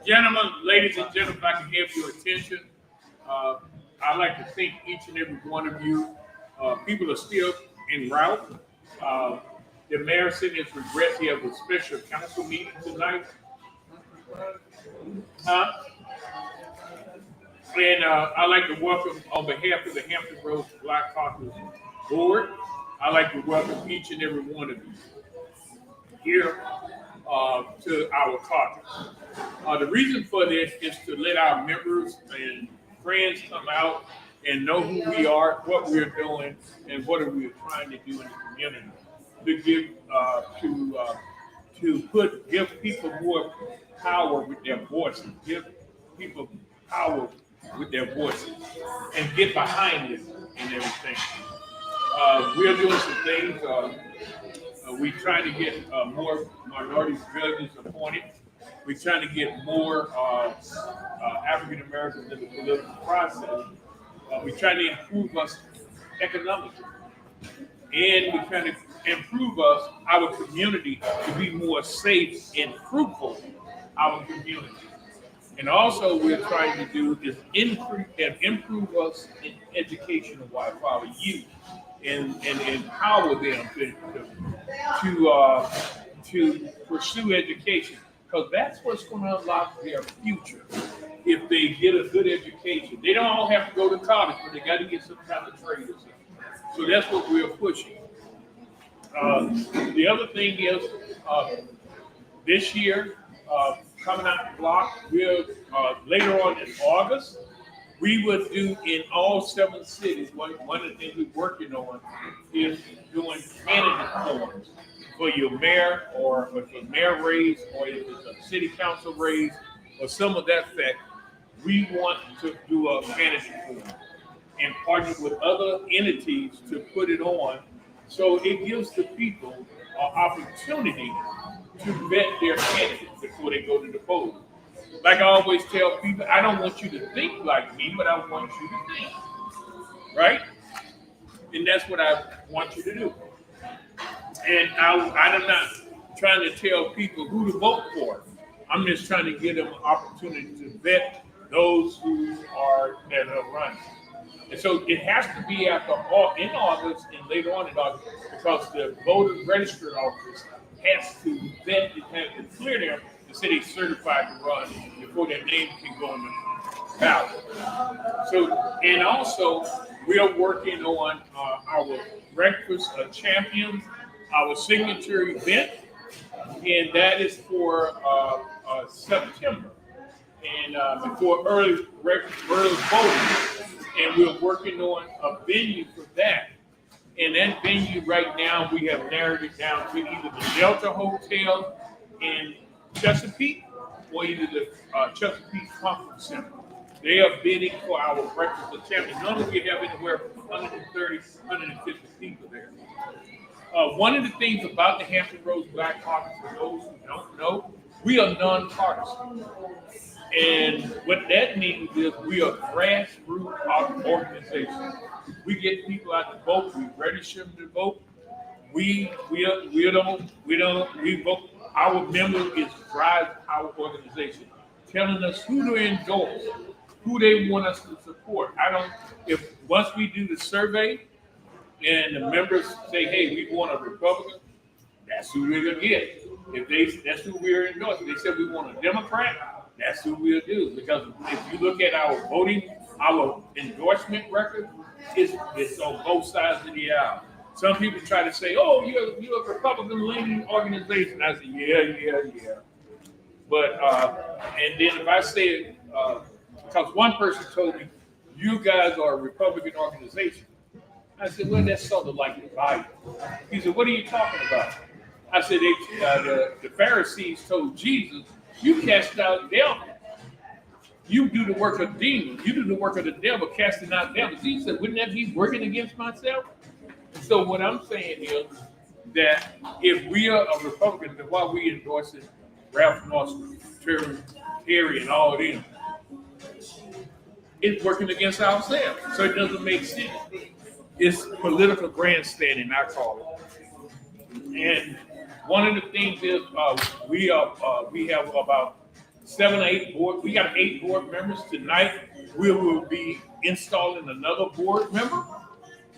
Gentlemen, ladies and gentlemen, if I can give you attention, I'd like to thank each and every one of you. People are still en route. The mayor said his regrets. He has a special council meeting tonight. And I'd like to welcome, on behalf of the Hampton Roads Black Caucus board, I'd like to welcome each and every one of you here to our caucus. The reason for this is to let our members and friends come out and know who we are, what we're doing, and what are we trying to do in the community to give people more power with their voices, give people power with their voices, and get behind it and everything. We're doing some things. We're trying to get more minority judges appointed. We're trying to get more African Americans in the political process. We're trying to improve us economically. And we're trying to improve our community to be more safe and fruitful, our community. And also we're trying to do is improve us in educational-wise for our youth and empower them to pursue education. Because that's what's going to unlock their future. If they get a good education, they don't all have to go to college, but they got to get some kind of trade or something. So that's what we're pushing. The other thing is this year, coming out the block, we'll later on in August, we would do in all 7 cities. One of the things we're working on is doing candidate forums for your mayor, or if it's a mayor race, or if it's a city council race, or some of that fact. We want to do a candidate forum and partner with other entities to put it on, so it gives the people an opportunity to vet their candidates before they go to the polls. Like I always tell people, I don't want you to think like me, but I want you to think, right? And that's what I want you to do. And I'm not trying to tell people who to vote for. I'm just trying to give them an opportunity to vet those that are running. And so it has to be in August and later on in August, because the voter registry office has to vet and have to clear them to say they're certified to run before their name can go on the ballot. So, and also we are working on our Breakfast of Champions, our signature event, and that is for September, and before early voting. And we're working on a venue for that. And that venue right now, we have narrowed it down to either the Delta Hotel in Chesapeake or either the Chesapeake Conference Center. They are bidding for our Breakfast of Champions. Normally we have anywhere from 130, 150 people there. One of the things about the Hampton Roads Black Caucus, for those who don't know, we are nonpartisan. And what that means is we are grassroots organization. We get people out to vote. We register them to vote. We vote. Our members is drive our organization, telling us who to endorse, who they want us to support. If once we do the survey and the members say, hey, we want a Republican, that's who we're gonna get. That's who we're endorsing. They said we want a Democrat, that's who we'll do. Because if you look at our voting, our endorsement record, it's on both sides of the aisle. Some people try to say, oh, you're a Republican-leaning organization. I say, yeah. But, and then if I say, because one person told me, you guys are a Republican organization. I said, well, that's sort of like the Bible. He said, what are you talking about? I said, the Pharisees told Jesus, you cast out devils. You do the work of demons. You do the work of the devil, casting out devils. He said, wouldn't that be working against myself? And so what I'm saying is that if we are a Republican, then why we endorsing Ralph Norton, Terry, and all of them, it's working against ourselves. So it doesn't make sense. It's political grandstanding, I call it. And one of the things is we have about 7 or 8 board. We got 8 board members tonight. We will be installing another board member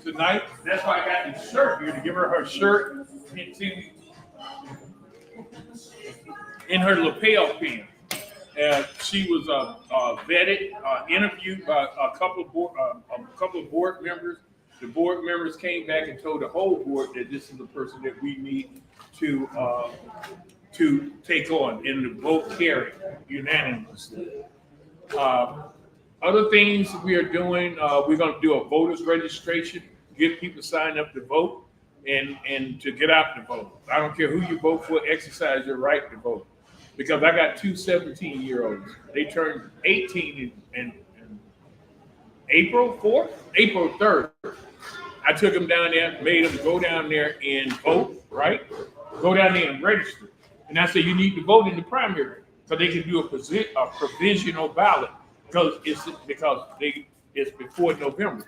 tonight. That's why I got this shirt here to give her shirt. In her lapel pin. She was vetted, interviewed by a couple of board members. The board members came back and told the whole board that this is the person that we need to take on, and the vote carried unanimously. Other things we are doing, we're going to do a voters registration, get people signed up to vote, and to get out to vote. I don't care who you vote for, exercise your right to vote. Because I got 2 17-year-olds. They turned 18 in April 4th, April 3rd. I took them down there, made them go down there and vote, right? Go down there and register. And I said, you need to vote in the primary so they can do a provisional ballot because it's before November.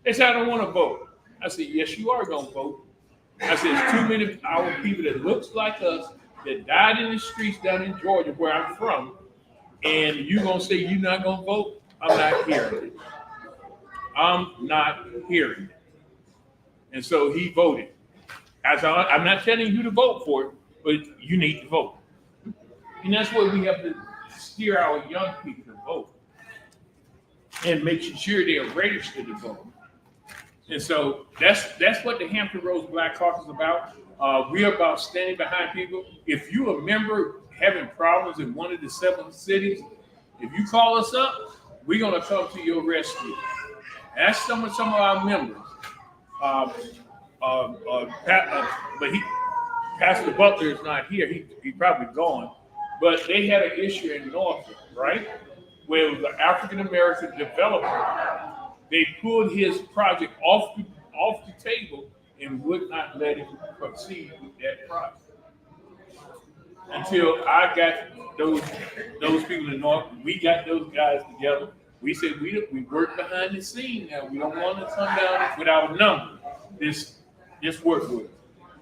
They said, I don't want to vote. I said, yes, you are going to vote. I said, it's too many of our people that looks like us that died in the streets down in Georgia, where I'm from, and you gonna say you're not gonna vote? I'm not hearing it. I'm not hearing it. And so he voted. I'm not telling you to vote for it, but you need to vote. And that's what we have to steer our young people to vote and make sure they're registered to vote. And so that's what the Hampton Roads Black Caucus is about. We're about standing behind people. If you're a member having problems in one of the 7 cities, if you call us up, we're going to come to your rescue. Ask some of our members. But Pastor Butler is not here. He probably gone. But they had an issue in Norfolk, right? Where it was an African-American developer. They pulled his project off the table and would not let him proceed with that project. Until I got those people in North, we got those guys together. We said we work behind the scene now. We don't want to come down with our number. This work with it.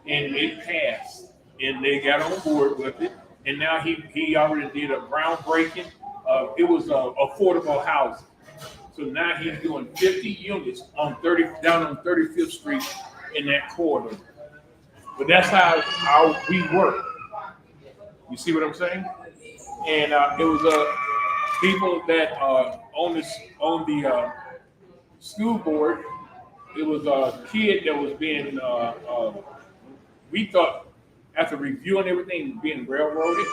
And it passed. And they got on board with it. And now he already did a groundbreaking. It was affordable housing. So now he's doing 50 units down on 35th Street in that corridor. But that's how we work. You see what I'm saying? And it was people that on the school board. It was a kid that was being we thought after reviewing everything being railroaded.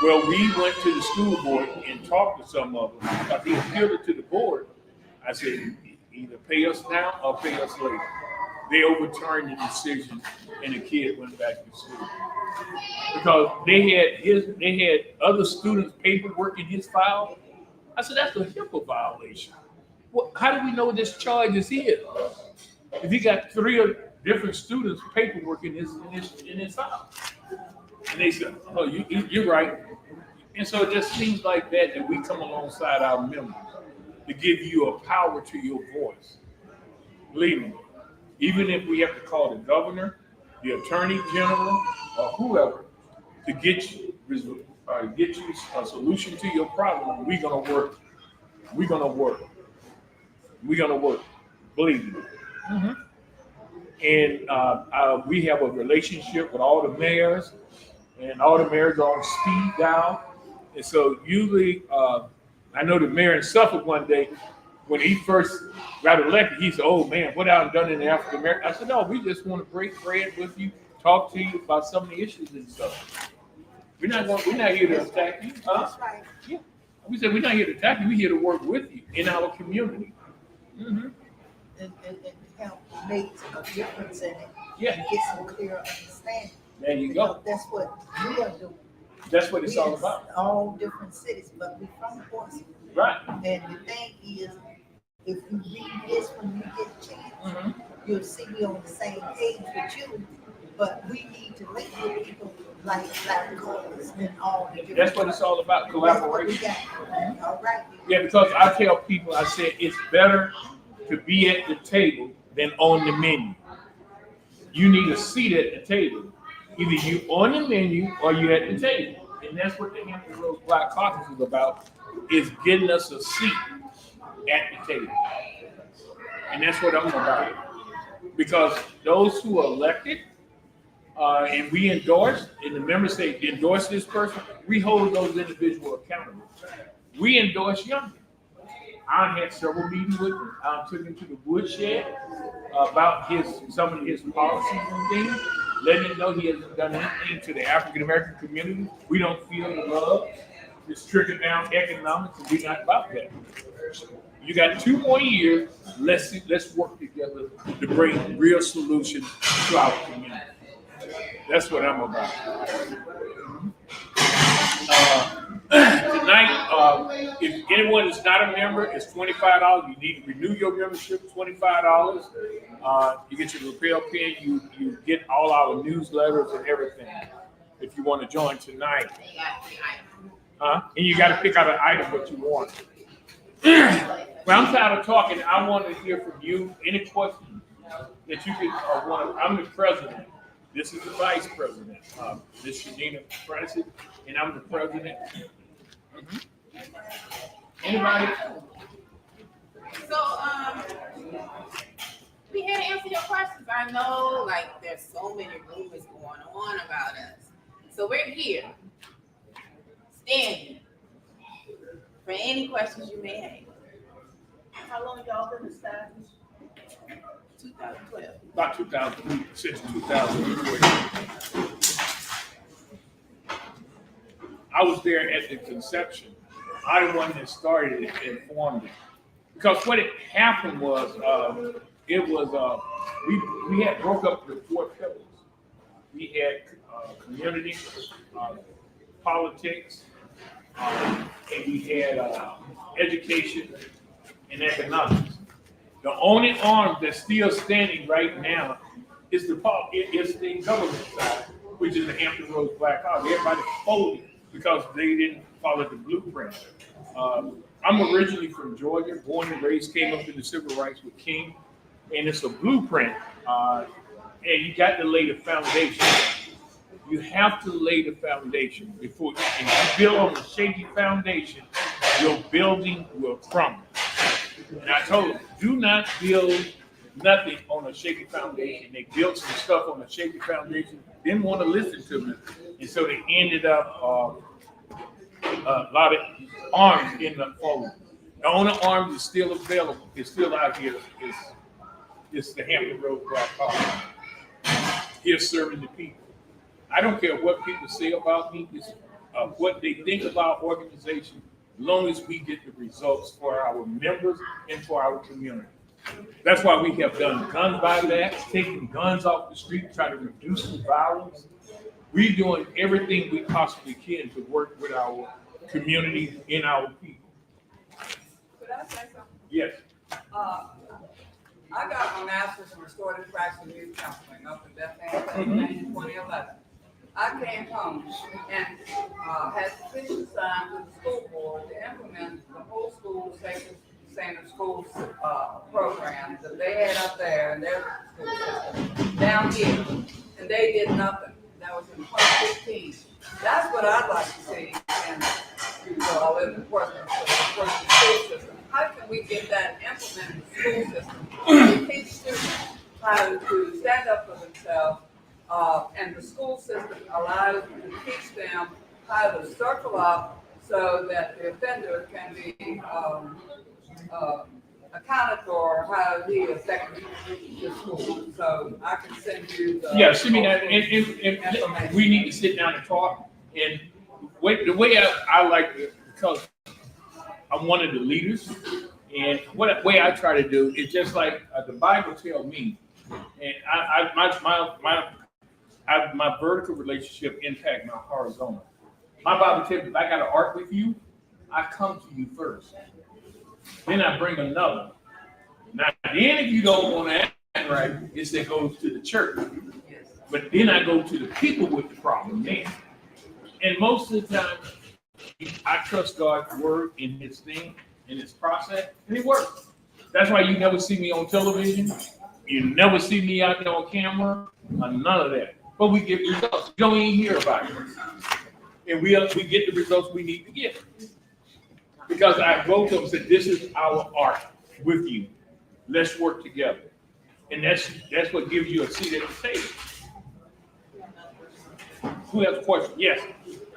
Well, we went to the school board and talked to some of them. Because he appealed it to the board. I said, either pay us now or pay us later. They overturned the decision, and the kid went back to school because they had other students' paperwork in his file. I said, that's a HIPAA violation. Well, how do we know this charge is his? If he got 3 different students' paperwork in his file, and they said, oh, you're right. And so it just seems like that we come alongside our members to give you a power to your voice. Believe me, even if we have to call the governor, the attorney general, or whoever to get you a solution to your problem, we're gonna work. We're gonna work. We're gonna work. Believe me. Mm-hmm. And we have a relationship with all the mayors, and all the mayors are on speed dial. And so usually, I know the mayor in Suffolk one day, when he first got elected, he said, oh man, what I've done in the African American. I said, no, we just want to break bread with you, talk to you about some of the issues and stuff. We're not here to attack you. That's right. Yeah. We said we're not here to attack you, we're here to work with you in our community. Mm-hmm. And help make a difference in it. Yeah. And get some clear understanding. There you go. That's what we are doing. That's what it's all about. All different cities, but we're from Portsmouth. Right. And the thing is, if you read this when you get a chance, mm-hmm. you'll see we on the same page with you. But we need to link with people like Black Caucus and all the different. That's what it's all about, collaboration. Mm-hmm. All right. Yeah, because I tell people, I said it's better to be at the table than on the menu. You need a seat at the table. Either you on the menu or you at the table. And that's what the Hampton Roads Black Caucus is about, is getting us a seat at the table. And that's what I'm about. Because those who are elected, and we endorse, and the members say endorse this person, we hold those individuals accountable. We endorse young people. I had several meetings with him. I took him to the woodshed about some of his policies and things, letting him know he hasn't done anything to the African American community. We don't feel the love. It's trickling down economics, and we're not about that. You got 2 more years. Let's work together to bring real solutions to our community. That's what I'm about. Tonight, if anyone is not a member, it's $25. You need to renew your membership, $25. You get your lapel pin, you get all our newsletters and everything if you want to join tonight. And you got to pick out an item what you want. Well, I'm tired of talking. I want to hear from you. Any questions that you could want? I'm the president. This is the vice president. This is Shanina Francis, and I'm the president. Anybody? So, we here to answer your questions. I know, like, there's so many rumors going on about us. So we're here, standing for any questions you may have. How long y'all been established? 2012. About 2000, since 2014. I was there at the conception. I the one that started it and formed it. Because what had happened was, we had broke up the 4 pillars. We had community, politics, and we had education and economics. The only arm that's still standing right now is the government side, which is the Hampton Roads Black Caucus. Everybody folded because they didn't follow the blueprint. I'm originally from Georgia, born and raised, came up in the civil rights with King, and it's a blueprint. And you got to lay the foundation. You have to lay the foundation before and you build on a shaky foundation, your building will crumble. And I told them, do not build nothing on a shaky foundation. They built some stuff on a shaky foundation, didn't want to listen to me. And so they ended up, a lot of arms ended up falling. The only arm that's still available, is still out here, is the Hampton Roads Black Caucus. Here serving the people. I don't care what people say about me, it's what they think about our organization, as long as we get the results for our members and for our community. That's why we have done gun buybacks, taking guns off the street, trying to reduce the violence. We're doing everything we possibly can to work with our community and our people. Could I say something? Yes. I got my master's in restorative practice and youth counseling up in Bethlehem in 2011. I came home and had petition signed with the school board to implement the whole school standard schools program that they had up there in their school system down here, and they did nothing. That was in 2015. That's what I'd like to see in the school system. How can we get that implemented in the school system? We teach students how to stand up for themselves, and the school system allows to teach them how to circle up so that the offender can be accounted for how he affected the school. So I can send you the. Yeah, send me that, and we need to sit down and talk. And the way I like it, because I'm one of the leaders, and way I try to do is just like the Bible tells me, and my vertical relationship impact my horizontal. My Bible tells me if I got an arc with you, I come to you first. Then I bring another. Now, then if you don't want to act right, it's that goes to the church. But then I go to the people with the problem then. And most of the time, I trust God's word in his thing, in his process, and it works. That's why you never see me on television. You never see me out there on camera, none of that. But we get results. You don't even hear about it. and we get the results we need to get. Because I go to them and said, this is our art with you. Let's work together. And that's what gives you a seat at the table. Who has a question? Yes.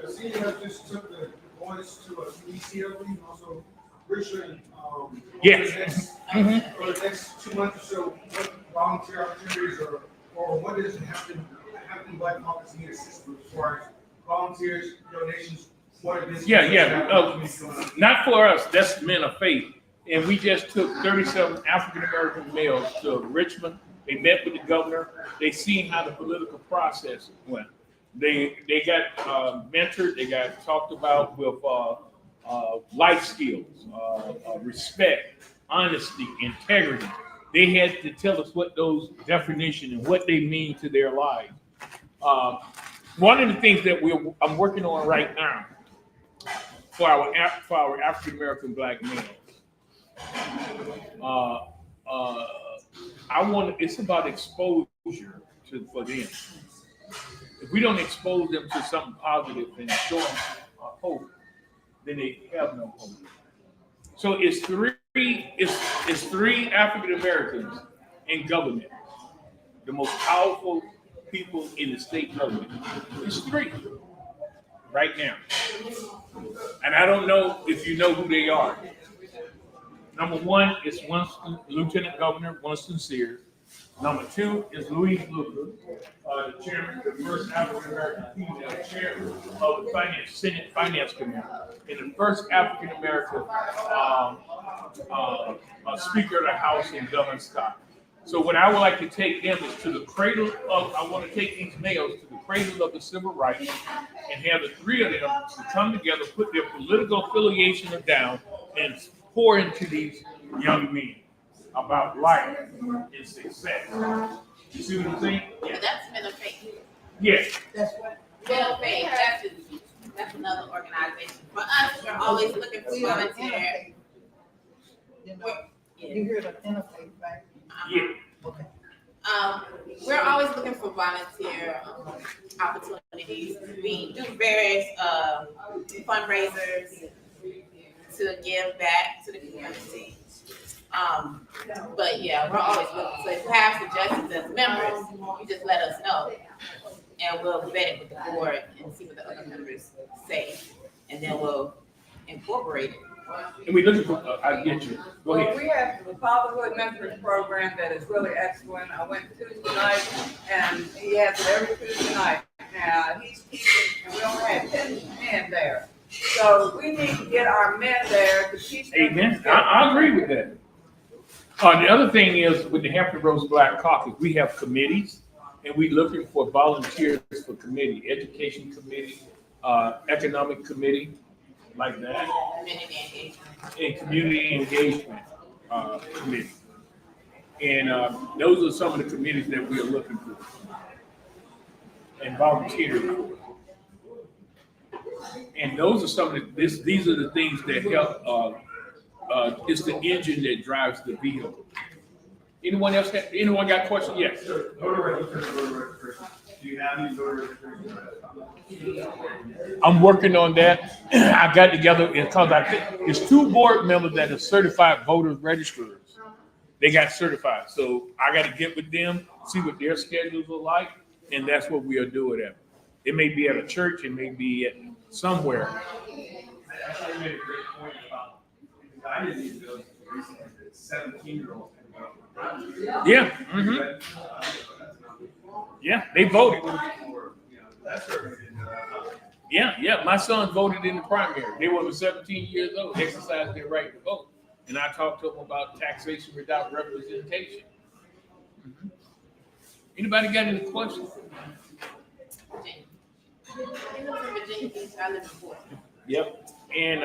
Senior just took the boys to a HRBC and also Richard. Yes. For the next 2 months or so, what volunteer opportunities or what is Hampton Black Caucus need assistance as far as volunteers, donations, what it is? Yeah. Not for us. That's men of faith. And we just took 37 African American males to Richmond. They met with the governor. They seen how the political process went. They got mentored. They got talked about with life skills, respect, honesty, integrity. They had to tell us what those definitions and what they mean to their lives. One of the things that I'm working on right now for our African American Black males. It's about exposure for them. If we don't expose them to something positive and show them hope, then they have no hope. So it's three African Americans in government, the most powerful people in the state government. It's three right now. And I don't know if you know who they are. Number one is Lieutenant Governor Winston Sears. Number two is Louise Luker, the chairman, the first African American female chairman of the Senate Finance Committee, and the first African American Speaker of the House in Dillon Scott. So what I would like to take them is to the cradle of, I want to take these males to the cradle of the civil rights and have the three of them to come together, put their political affiliation down, and pour into these young men about life and success. You see what I'm saying? Yeah, that's men of faith. Yes. That's what. Men of faith, that's another organization. For us, we're always looking for volunteer. You know, you hear the interfaith, right? Yeah. Okay. We're always looking for volunteer opportunities. We do various fundraisers to give back to the community. But yeah, we're always looking. So if you have suggestions as members, you just let us know. And we'll vet it with the board and see what the other members say. And then we'll incorporate it. And we looking for, I get you. Go Well, ahead. we have the Fatherhood Mentors Program that is really excellent. I went Tuesday night and he has it every Tuesday night. He's teaching and we only had 10 men there. So we need to get our men there to teach them. Amen. I agree with that. The other thing is with the Hampton Roads Black Caucus, we have committees and we're looking for volunteers for committee, education committee, economic committee, like that, and community engagement committee. And those are some of the committees that we are looking for and volunteering for. And those are some of these are the things that help. It's the engine that drives the vehicle. Anyone got questions? Yes. Voter registration. Do you have any voter registration? I'm working on that. I got together because I think it's 2 board members that are certified voters registrars. They got certified. So I got to get with them, see what their schedules are like, and that's what we are doing at. It may be at a church, it may be at somewhere. I thought you made a great point about, because I didn't even know recently that 17-year-olds can vote. Yeah. Mm-hmm. Yeah, they voted. That's certainly didn't know that. Yeah. My son voted in the primary. They were 17 years old, exercised their right to vote. And I talked to them about taxation without representation. Mm-hmm. Anybody got any questions? Yep. And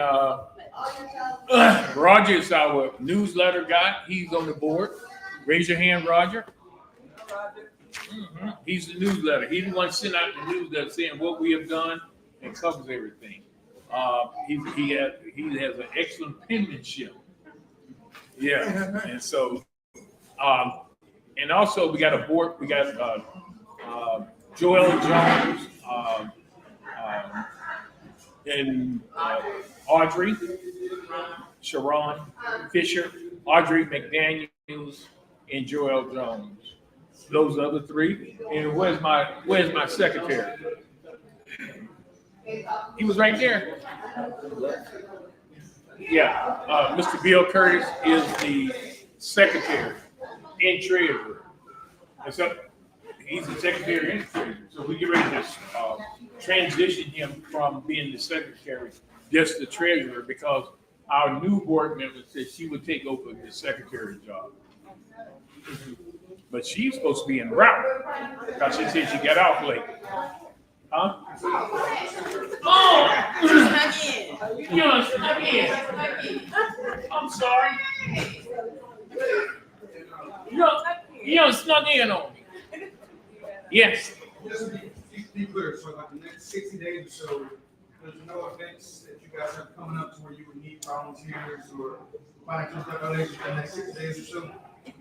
Roger is our newsletter guy. He's on the board. Raise your hand, Roger. Mm-hmm. He's the newsletter. He's the one sending out the newsletter saying what we have done and covers everything. He has an excellent penmanship. Yeah. And so, and also we got a board. We got Joel Jones, and Audrey, Sharon Fisher, Audrey McDaniels, and Joel Jones. Those other three. And where's my secretary? He was right there. Yeah, Mr. Bill Curtis is the secretary and treasurer. And so he's the secretary and treasurer. So we get ready to transition him from being the secretary just the treasurer because our new board member said she would take over the secretary job. But she's supposed to be en route because she said she got off late. Huh? Oh! You snuck in. I'm sorry. You snuck in on me. Yes. Just be clear, so like the next 60 days or so, there's no events that you guys have coming up to where you would need volunteers or financial donations in the next 60 days or so?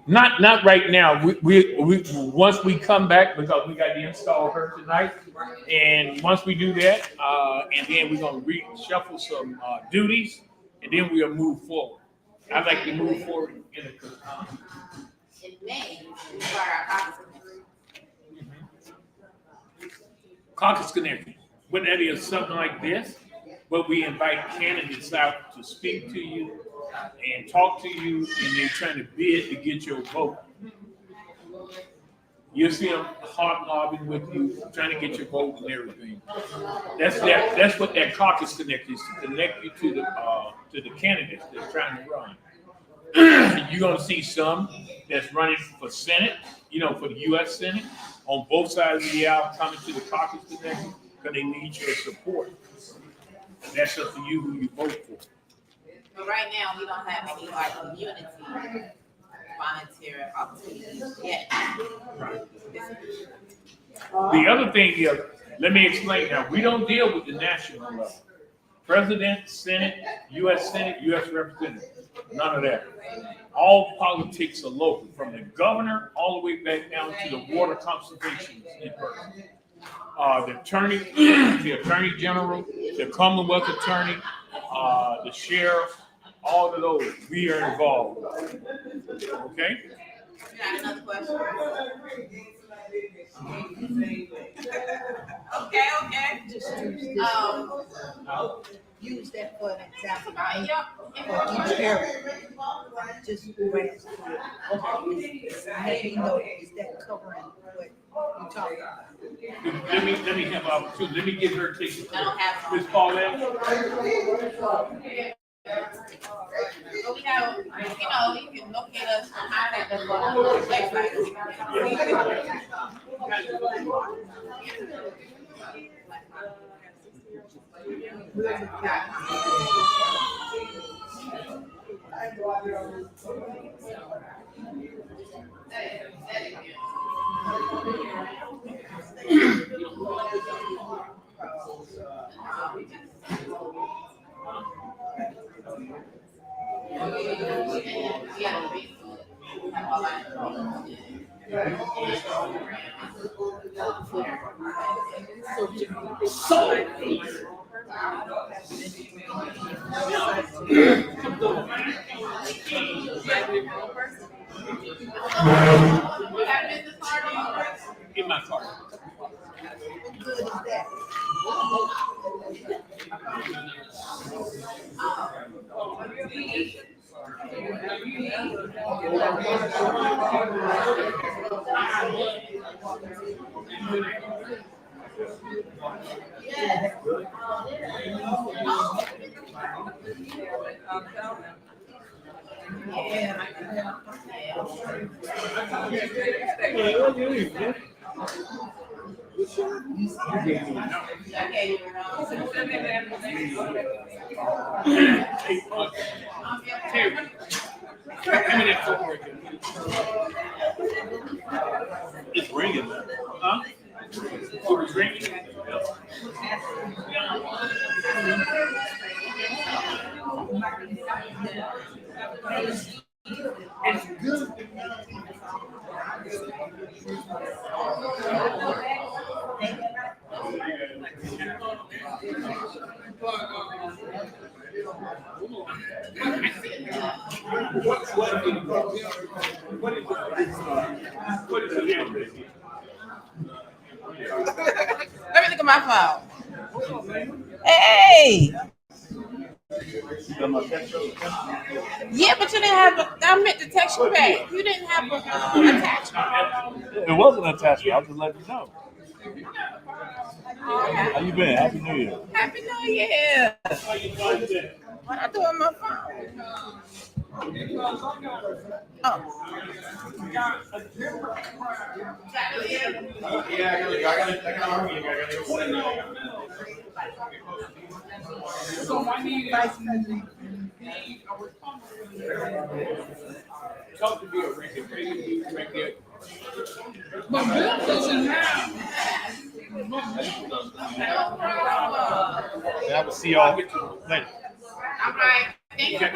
Not right now. We once we come back because we got to install her tonight, and once we do that, and then we're gonna reshuffle some duties, and then we'll move forward. I'd like to move forward in the In May, we start our caucus committee. caucus connection. What that is, something like this, but we invite candidates out to speak to you and talk to you, and they're trying to bid to get your vote. You see them hobnobbing with you, trying to get your vote and everything. That's what that caucus connect is, to connect you to the candidates that's trying to run. You're gonna see some that's running for Senate, for the U.S. Senate, on both sides of the aisle coming to the caucus connection because they need your support. That's up to you who you vote for. But right now, we don't have any like community volunteer opportunities yet. The other thing is, let me explain now, we don't deal with the national level. President, Senate, U.S. Senate, U.S. Representative, none of that. All politics are local, from the governor all the way back down to the water conservation person. The attorney general, the Commonwealth attorney, the sheriff, all of those, we are involved. Okay? You got another question? Okay. Just use that for an example. For each area. Just grasp it. Maybe know, is that covering what you're talking about? Let me have opportunity. Let me get her take. I don't have Ms. Paulette. But we have, you can locate us and contact us on the website. In my car. What good is that? It's ringing. Huh? It's ringing. It's good. What is it? Let me look at my phone. Hey. Yeah, but you didn't have a. I meant to text you back. You didn't have a attachment. It wasn't an attachment. I was just letting you know. How you been? Happy New Year. Happy New Year. What I do on my phone? Oh. So I need Vice President. talk to me a reason right there. But Bill doesn't have. I will see y'all later. All right. Thank you.